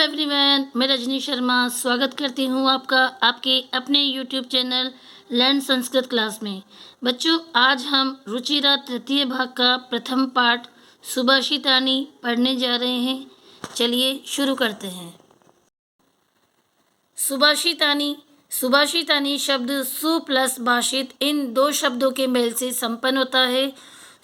Everyone, मैं रजनी शर्मा स्वागत करती हूँ आपका आपके अपने YouTube channel learn Sanskrit class में। बच्चों, आज हम रुचिरा तृतीय भाग का प्रथम पाठ सुभाषितानी पढ़ने जा रहे हैं। चलिए शुरू करते हैं। सुभाषितानी सुभाषितानी शब्द सु प्लस भाषित इन दो शब्दों के मेल से संपन्न होता है।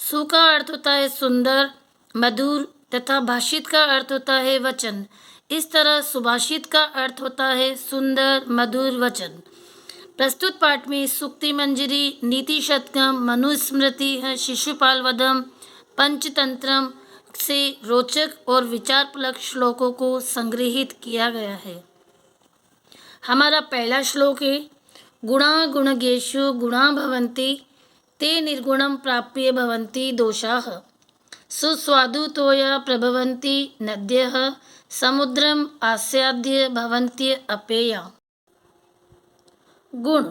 सु का अर्थ होता है सुंदर, मधुर तथा भाषित का अर्थ होता है वचन। इस तरह सुभाषित का अर्थ होता है सुंदर मधुर वचन। प्रस्तुत पाठ में सूक्ति मंजरी, नीति शतकम, मनुस्मृति, शिशुपाल वधम, पंचतंत्रम से रोचक और विचारपूर्वक श्लोकों को संग्रहित किया गया है। हमारा पहला श्लोक है, गुणा गुणगेषु गुणा भवन्ति ते निर्गुणं प्राप्य भवन्ति दोषाः। सुस्वादु तोया प्रभवन्ति नद्यः समुद्रम आस्याद्य भवन्त्य अपेया। गुण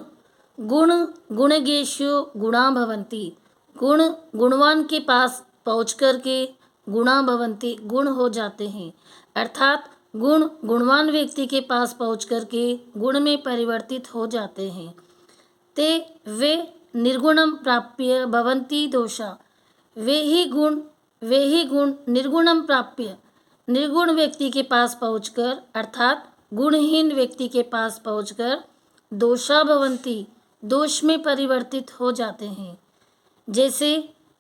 गुण गुणगेषु गुणा भवन्ति, गुण गुणवान के पास पहुँच कर के गुणा भवन्ति गुण हो जाते हैं, अर्थात गुण गुणवान व्यक्ति के पास पहुँच कर के गुण में परिवर्तित हो जाते हैं। ते वे निर्गुणम प्राप्य भवन्ति दोषा, वे ही गुण निर्गुणम प्राप्य निर्गुण व्यक्ति के पास पहुंचकर अर्थात गुणहीन व्यक्ति के पास पहुंचकर दोषा भवन्ति दोष में परिवर्तित हो जाते हैं। जैसे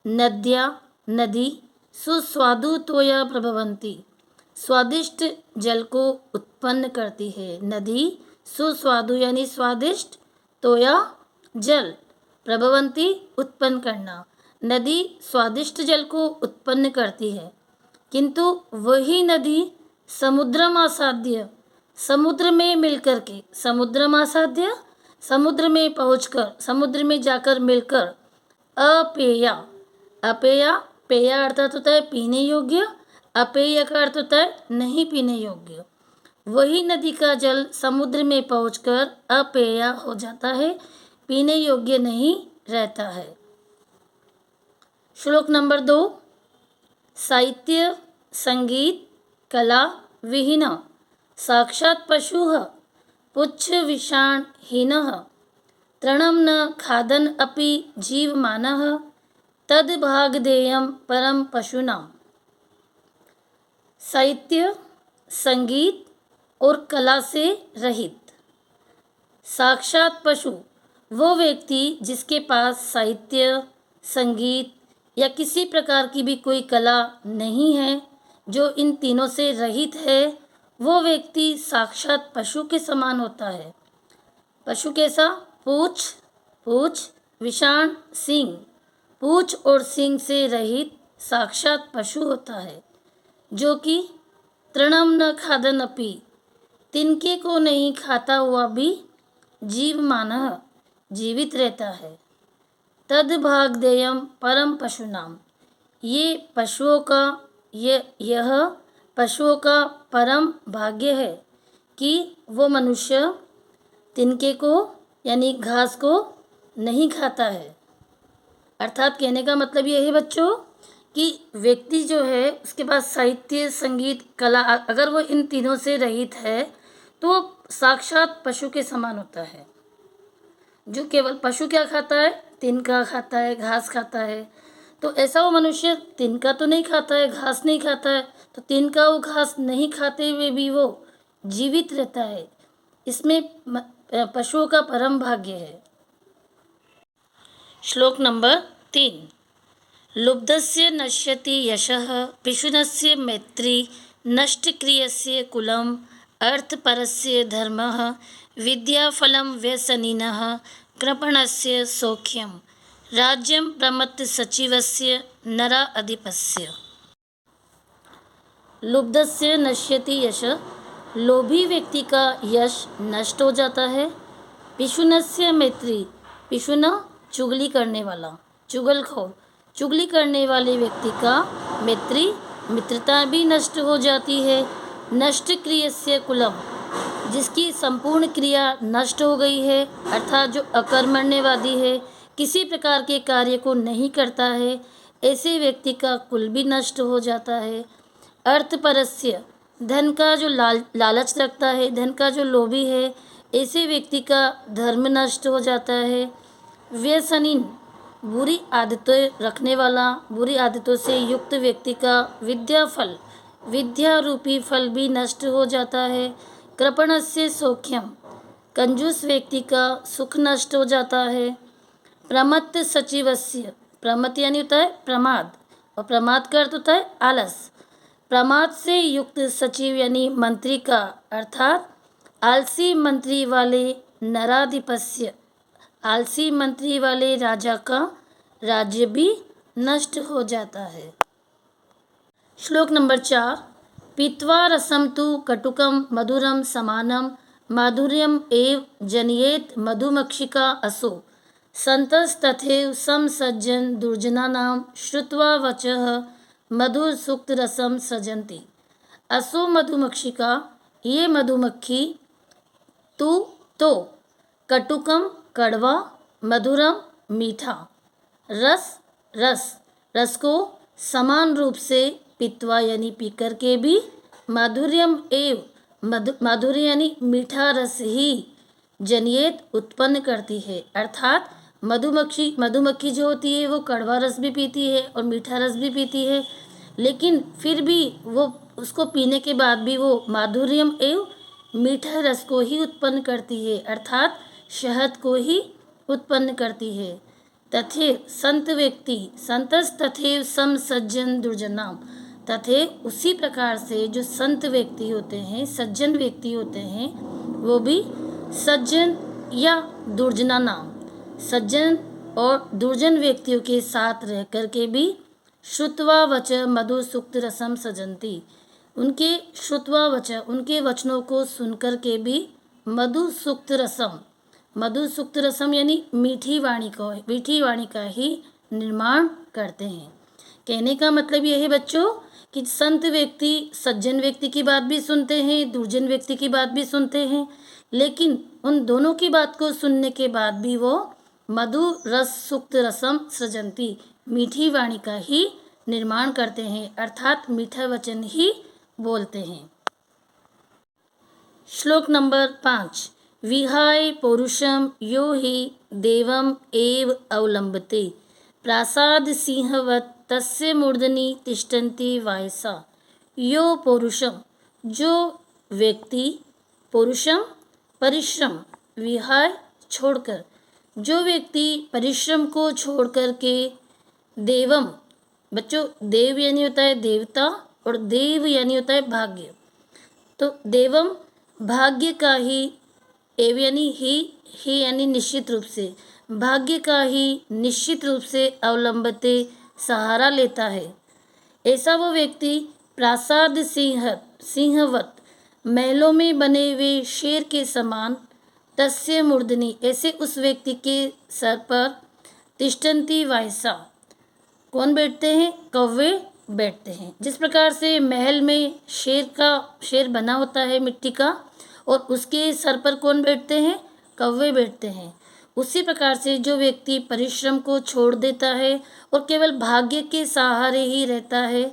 नद्या नदी सुस्वादु तोया प्रभवन्ति, स्वादिष्ट जल को उत्पन्न करती है। नदी सुस्वादु यानी स्वादिष्ट, तोया जल, प्रभवन्ति उत्पन्न करना। नदी स्वादिष्ट जल को उत्पन्न करती है, किंतु वही नदी समुद्रम आसाद्य, समुद्र में मिलकर के, समुद्रम आसाद्य समुद्र में पहुंचकर, समुद्र में जाकर मिलकर अपेया, अपेया पेया अर्थात होता है पीने योग्य, अपेय का अर्थ होता है नहीं पीने योग्य। वही नदी का जल समुद्र में पहुंचकर अपेया हो जाता है, पीने योग्य नहीं रहता है। श्लोक नंबर 2, साहित्य संगीत कला विहीन साक्षात् पशुः पुच्छ विषाण हीनः तृणं न खादन् अपि जीवमानः तद्भागधेयं परम पशूनाम्। साहित्य संगीत और कला से रहित साक्षात पशु वो व्यक्ति जिसके पास साहित्य संगीत या किसी प्रकार की भी कोई कला नहीं है, जो इन तीनों से रहित है, वो व्यक्ति साक्षात पशु के समान होता है। पशु कैसा? पूछ विषाण सींग, पूछ और सींग से रहित साक्षात पशु होता है, जो कि तृणम न खादन अपि, तिनके को नहीं खाता हुआ भी जीवमानः जीवित रहता है। तद्भागधेयं परम पशूनाम, ये पशुओं का यह पशुओं का परम भाग्य है कि वो मनुष्य तिनके को यानी घास को नहीं खाता है। अर्थात कहने का मतलब ये है बच्चों कि व्यक्ति जो है उसके पास साहित्य संगीत कला अगर वो इन तीनों से रहित है तो वो साक्षात पशु के समान होता है। जो केवल पशु क्या खाता है? तिनका खाता है, घास खाता है। तो ऐसा वो मनुष्य तिनका तो नहीं खाता है, घास नहीं खाता है, तो तिनका वो घास नहीं खाते हुए भी वो जीवित रहता है। इसमें पशुओं का परम भाग्य है। श्लोक नंबर 3, लुब्धस्य नश्यति यशः पिशुनस्य मैत्री नष्टक्रियस्य कुलम् अर्थपरस्य धर्मः विद्याफलं व्यसनिनः कृपणस्य सौख्यं राज्यं प्रमत्त सचिवस्य नरा अधिपस्य। लुब्धस्य नश्यति यश, लोभी व्यक्ति का यश नष्ट हो जाता है। पिशुनस्य मैत्री, पिशुन चुगली करने वाला, चुगलखोर, चुगली करने वाले व्यक्ति का मैत्री मित्रता भी नष्ट हो जाती है। नष्ट क्रियस्य कुलम, जिसकी संपूर्ण क्रिया नष्ट हो गई है, अर्थात जो अकर्मण्यवादी है, किसी प्रकार के कार्य को नहीं करता है, ऐसे व्यक्ति का कुल भी नष्ट हो जाता है। अर्थपरस्य धन का जो लालच रखता है, धन का जो लोभी है, ऐसे व्यक्ति का धर्म नष्ट हो जाता है। व्यसनीन, बुरी आदतें रखने वाला, बुरी आदतों से युक्त व्यक्ति का विद्या रूपी फल भी नष्ट हो जाता है। कृपणस्य सौख्यम, कंजूस व्यक्ति का सुख नष्ट हो जाता है। प्रमत्त सचिवस्य, प्रमत्त यानी होता है प्रमाद, और प्रमाद का अर्थ होता है आलस। प्रमाद से युक्त सचिव यानी मंत्री का, अर्थात आलसी मंत्री वाले नराधिपस्य, आलसी मंत्री वाले राजा का राज्य भी नष्ट हो जाता है। श्लोक नंबर 4। पीत्वा रसम तु कटुकम मधुरम समानम माधुर्यम एव जनयेत मधुमक्षिका असो संतस्तथैव समसज्जन दुर्जनानां श्रुत्वा वचः मधुर सुक्त रसम सृजन्ति। असो मधुमक्षिका, ये मधुमक्खी, तो कटुकम कड़वा, मधुरम मीठा, रस को समान रूप से पीत्वा यानी पीकर के भी, माधुर्यम एव माधुर्य यानी मीठा रस ही, जनयेत उत्पन्न करती है, अर्थात मधुमक्खी जो होती है वो कड़वा रस भी पीती है और मीठा रस भी पीती है, लेकिन फिर भी वो उसको पीने के बाद भी वो माधुर्यम एवं मीठा रस को ही उत्पन्न करती है, अर्थात शहद को ही उत्पन्न करती है। तथैव संत व्यक्ति, संतस तथैव सम सज्जन दुर्जनाम, तथैव उसी प्रकार से जो संत व्यक्ति होते हैं, सज्जन व्यक्ति होते हैं, वो भी सज्जन या दुर्जना नाम, सज्जन और दुर्जन व्यक्तियों के साथ रह कर के भी श्रुत्वा वच मधु सुक्त रसम सजंती, उनके श्रुत्वा वच, उनके वचनों को सुनकर के भी मधु सुक्त रसम यानी मीठी वाणी का ही निर्माण करते हैं। कहने का मतलब यह है बच्चों कि संत व्यक्ति सज्जन व्यक्ति की बात भी सुनते हैं, दुर्जन व्यक्ति की बात भी सुनते हैं, लेकिन उन दोनों की बात को सुनने के बाद भी वो मधु रस सुक्त रसम सृजंती, मीठी वाणी का ही निर्माण करते हैं, अर्थात मीठा वचन ही बोलते हैं। श्लोक नंबर 5। विहाय पौरुषम यो हि देवम एव अवलंबते प्रासाद सिंहवत तस्य मूर्धनि तिष्ठन्ति वायसा। यो पौरुषम, जो व्यक्ति, पौरुषम परिश्रम, विहाय छोड़कर, जो व्यक्ति परिश्रम को छोड़कर के देवम, बच्चों देव यानी होता है देवता और देव यानी होता है भाग्य, तो देवम भाग्य का ही, एव यानी ही यानी निश्चित रूप से, भाग्य का ही निश्चित रूप से अवलंबते सहारा लेता है। ऐसा वो व्यक्ति प्रासाद सिंहवत, महलों में बने हुए शेर के समान, तस्य मूर्धनि, ऐसे उस व्यक्ति के सर पर, तिष्ठन्ति वायसा, कौन बैठते हैं? कौवे बैठते हैं। जिस प्रकार से महल में शेर बना होता है मिट्टी का और उसके सर पर कौन बैठते हैं? कौवे बैठते हैं। उसी प्रकार से जो व्यक्ति परिश्रम को छोड़ देता है और केवल भाग्य के सहारे ही रहता है,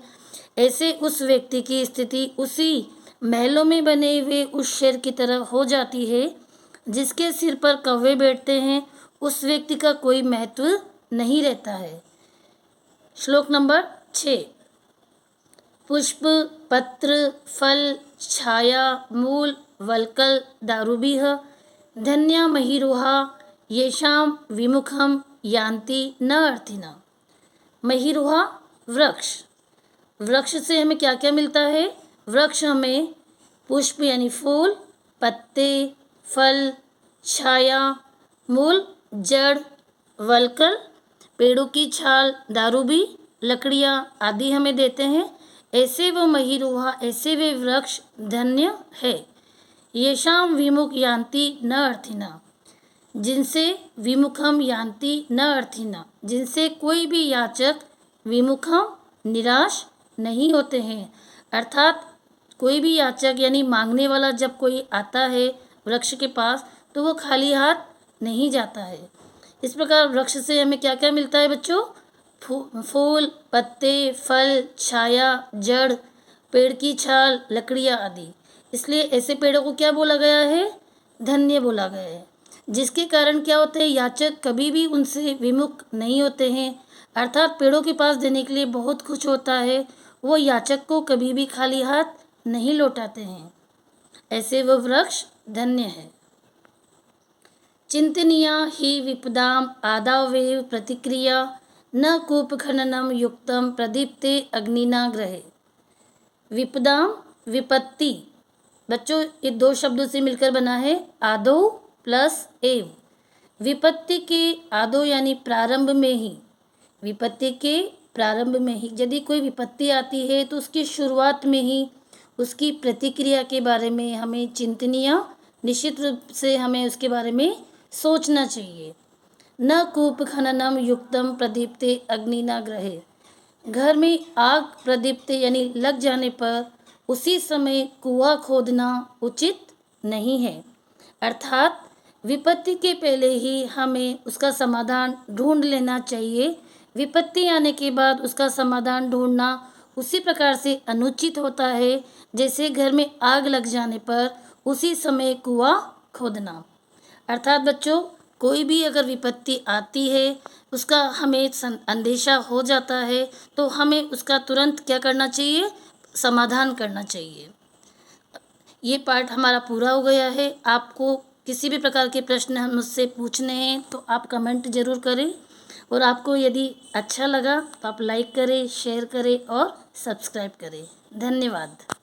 ऐसे उस व्यक्ति की स्थिति उसी महलों में बने हुए उस शेर की तरह हो जाती है जिसके सिर पर कौवे बैठते हैं। उस व्यक्ति का कोई महत्व नहीं रहता है। श्लोक नंबर 6। पुष्प पत्र फल छाया मूल वल्कल दारुभिः धन्या महिरोहा येषां विमुखम यान्ति न अर्थिना। महिरोहा वृक्ष से हमें क्या क्या मिलता है? वृक्ष हमें पुष्प यानी फूल, पत्ते, फल, छाया, मूल जड़, वल्कल पेड़ों की छाल, दारूभी लकड़ियाँ आदि हमें देते हैं। ऐसे वो महिरोहा, ऐसे वे वृक्ष धन्य है। येषाम विमुख यान्ति न अर्थिना, जिनसे विमुखम यान्ति न अर्थिना, जिनसे कोई भी याचक विमुखम निराश नहीं होते हैं। अर्थात कोई भी याचक यानी मांगने वाला जब कोई आता है वृक्ष के पास तो वो खाली हाथ नहीं जाता है। इस प्रकार वृक्ष से हमें क्या क्या मिलता है बच्चों? फूल, पत्ते, फल, छाया, जड़, पेड़ की छाल, लकड़ियाँ आदि। इसलिए ऐसे पेड़ों को क्या बोला गया है? धन्य बोला गया है। जिसके कारण क्या होता है, याचक कभी भी उनसे विमुख नहीं होते हैं, अर्थात पेड़ों के पास देने के लिए बहुत कुछ होता है, वो याचक को कभी भी खाली हाथ नहीं लौटाते हैं। ऐसे वो वृक्ष धन्य है। चिंतनीया हि विपदाम आदावेव प्रतिक्रिया न कूपखननम युक्तम प्रदीप्ते अग्निना ग्रहे। विपदाम विपत्ति, बच्चों ये दो शब्दों से मिलकर बना है आदो प्लस एव। विपत्ति के आदो यानी प्रारंभ में ही, विपत्ति के प्रारंभ में ही यदि कोई विपत्ति आती है तो उसकी शुरुआत में ही उसकी प्रतिक्रिया के बारे में हमें चिंतनीय, निश्चित रूप से हमें उसके बारे में सोचना चाहिए। न कूप खननम युक्तम प्रदीप्ते अग्निना ग्रहे। घर में आग प्रदीप्त यानी लग जाने पर उसी समय कुआं खोदना उचित नहीं है, अर्थात विपत्ति के पहले ही हमें उसका समाधान ढूंढ लेना चाहिए। विपत्ति आने के बाद उसका समाधान ढूंढना उसी प्रकार से अनुचित होता है जैसे घर में आग लग जाने पर उसी समय कुआं खोदना। अर्थात बच्चों, कोई भी अगर विपत्ति आती है, उसका हमें अंदेशा हो जाता है, तो हमें उसका तुरंत क्या करना चाहिए? समाधान करना चाहिए। ये पार्ट हमारा पूरा हो गया है। आपको किसी भी प्रकार के प्रश्न हम मुझसे पूछने हैं तो आप कमेंट ज़रूर करें, और आपको यदि अच्छा लगा तो आप लाइक करें, शेयर करें और सब्सक्राइब करें। धन्यवाद।